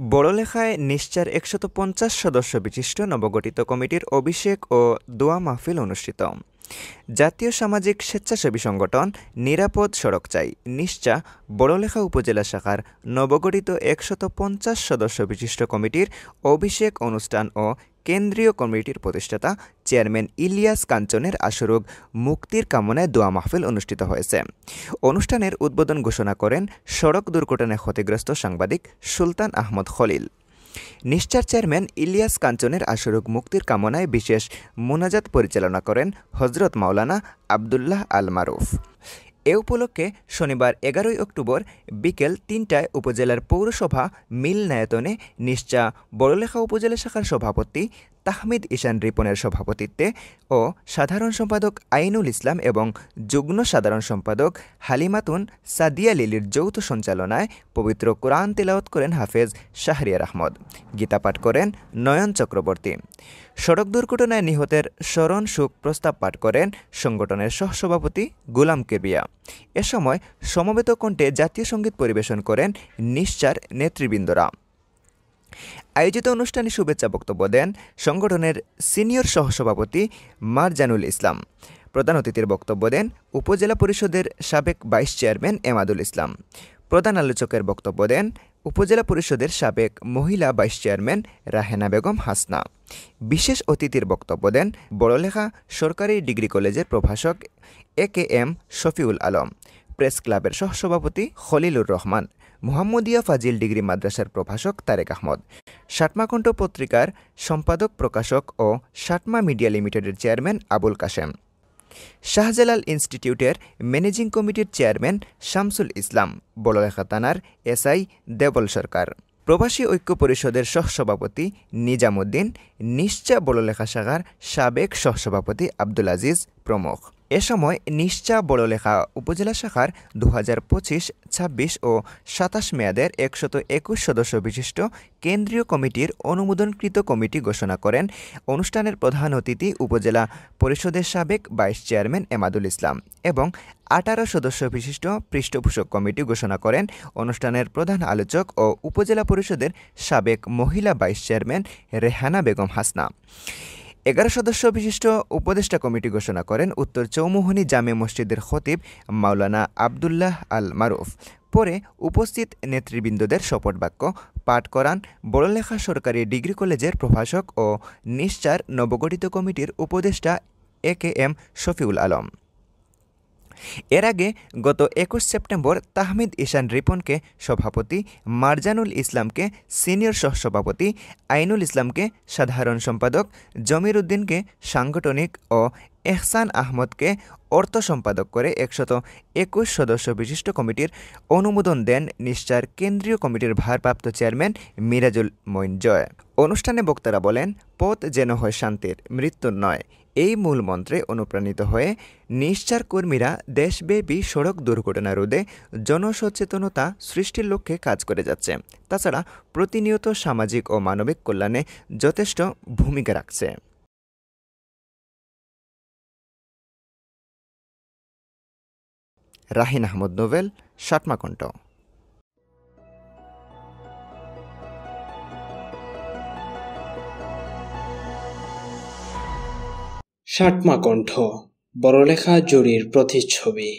বড়লেখায় নিশ্চার ১৫০ সদস্য বিশিষ্ট নবগঠিত কমিটির অভিষেক ও দোয়া মাহফিল অনুষ্ঠিত। জাতীয় সামাজিক স্বেচ্ছাসেবী সংগঠন নিরাপদ সড়ক চাই নিশ্চা বড়লেখা উপজেলা শাখার নবগঠিত ১৫০ সদস্য বিশিষ্ট কমিটির অভিষেক অনুষ্ঠান ও কেন্দ্রীয় কমিটির প্রতিষ্ঠাতা চেয়ারম্যান ইলিয়াস কাঞ্চনের আশরুগ মুক্তির কামনায় দোয়া মাহফিল অনুষ্ঠিত হয়েছে। অনুষ্ঠানের উদ্বোধন ঘোষণা করেন সড়ক দুর্ঘটনায় ক্ষতিগ্রস্ত সাংবাদিক সুলতান আহমদ খলিল। নিশ্চার চেয়ারম্যান ইলিয়াস কাঞ্চনের আশরুগ মুক্তির কামনায় বিশেষ মোনাজাত পরিচালনা করেন হজরত মাওলানা আবদুল্লাহ আল মারুফ। এ উপলক্ষে শনিবার ১১ অক্টোবর বিকেল ৩টায় উপজেলার পৌরসভা মিলনায়তনে নিশ্চা বড়লেখা উপজেলা শাখার সভাপতি তাহমিদ ইশান রিপনের সভাপতিত্বে ও সাধারণ সম্পাদক আইনুল ইসলাম এবং যুগ্ম সাধারণ সম্পাদক হালিমাতুন সাদিয়া লিলির যৌথ সঞ্চালনায় পবিত্র কোরআন তেলাওয়াত করেন হাফেজ শাহরিয়ার আহমদ। গীতা পাঠ করেন নয়ন চক্রবর্তী। সড়ক দুর্ঘটনায় নিহতের স্মরণ শোক প্রস্তাব পাঠ করেন সংগঠনের সহসভাপতি গুলাম কেবিয়া। এ সময় সমবেত কণ্ঠে জাতীয় সঙ্গীত পরিবেশন করেন নিশ্চার নেতৃবৃন্দরা। আয়োজিত অনুষ্ঠানে শুভেচ্ছা বক্তব্য দেন সংগঠনের সিনিয়র সহসভাপতি মারজানুল ইসলাম। প্রধান অতিথির বক্তব্য দেন উপজেলা পরিষদের সাবেক ভাইস চেয়ারম্যান এমাদুল ইসলাম। প্রধান আলোচকের বক্তব্য দেন উপজেলা পরিষদের সাবেক মহিলা ভাইস চেয়ারম্যান রাহেনা বেগম হাসনা। বিশেষ অতিথির বক্তব্য দেন বড়লেখা সরকারি ডিগ্রি কলেজের প্রভাষক AKM শফিউল আলম, প্রেস ক্লাবের সহসভাপতি খলিলুর রহমান, মুহাম্মদিয়া ফাজিল ডিগ্রি মাদ্রাসার প্রভাষক তারেক আহমদ, সাতমা কণ্ঠ পত্রিকার সম্পাদক প্রকাশক ও সাতমা মিডিয়া লিমিটেডের চেয়ারম্যান আবুল কাশেম, শাহজালাল ইনস্টিটিউটের ম্যানেজিং কমিটির চেয়ারম্যান শামসুল ইসলাম, বড়লেখা থানার SI দেবল সরকার, প্রবাসী ঐক্য পরিষদের সহসভাপতি নিজামুদ্দিন, নিশ্চা বড়লেখা শাখার সাবেক সহসভাপতি আব্দুল আজিজ প্রমুখ। এ সময় নিশ্চা বড়লেখা উপজেলা শাখার ২০২৫, ২৬ ও ২৭ মেয়াদের ১২১ সদস্য বিশিষ্ট কেন্দ্রীয় কমিটির অনুমোদনকৃত কমিটি ঘোষণা করেন। অনুষ্ঠানের প্রধান অতিথি উপজেলা পরিষদের সাবেক ভাইস চেয়ারম্যান এমাদুল ইসলাম এবং ১৮ সদস্য বিশিষ্ট পৃষ্ঠপোষক কমিটি ঘোষণা করেন অনুষ্ঠানের প্রধান আলোচক ও উপজেলা পরিষদের সাবেক মহিলা ভাইস চেয়ারম্যান রেহানা বেগম হাসনা। ১১ সদস্য বিশিষ্ট উপদেষ্টা কমিটি ঘোষণা করেন উত্তর চৌমুহনী জামে মসজিদের খতিব মাওলানা আবদুল্লাহ আল মারুফ। পরে উপস্থিত নেতৃবৃন্দদের শপথ বাক্য পাঠ করান বড়লেখা সরকারি ডিগ্রি কলেজের প্রভাষক ও নিশ্চার নবগঠিত কমিটির উপদেষ্টা AKM শফিউল আলম। এর আগে গত ২১ সেপ্টেম্বর তাহমিদ ইশান রিপনকে সভাপতি, মারজানুল ইসলামকে সিনিয়র সহসভাপতি, আইনুল ইসলামকে সাধারণ সম্পাদক, জমির উদ্দিনকে সাংগঠনিক ও এহসান আহমদকে অর্থ সম্পাদক করে ১২১ সদস্য বিশিষ্ট কমিটির অনুমোদন দেন নিশ্চার কেন্দ্রীয় কমিটির ভারপ্রাপ্ত চেয়ারম্যান মিরাজুল মঈন জয়। অনুষ্ঠানে বক্তারা বলেন, পথ যেন হয় শান্তির, মৃত্যুর নয়। এই মূল মন্ত্রে অনুপ্রাণিত হয়ে নিশ্চার কর্মীরা দেশব্যাপী সড়ক দুর্ঘটনা রোধে জনসচেতনতা সৃষ্টির লক্ষ্যে কাজ করে যাচ্ছে। তাছাড়া প্রতিনিয়ত সামাজিক ও মানবিক কল্যাণে যথেষ্ট ভূমিকা রাখছে। রাহিন আহমদ নোভেল, সাতমা কণ্ঠ। সাতমা কণ্ঠ, বড়লেখা জুরির প্রতিচ্ছবি।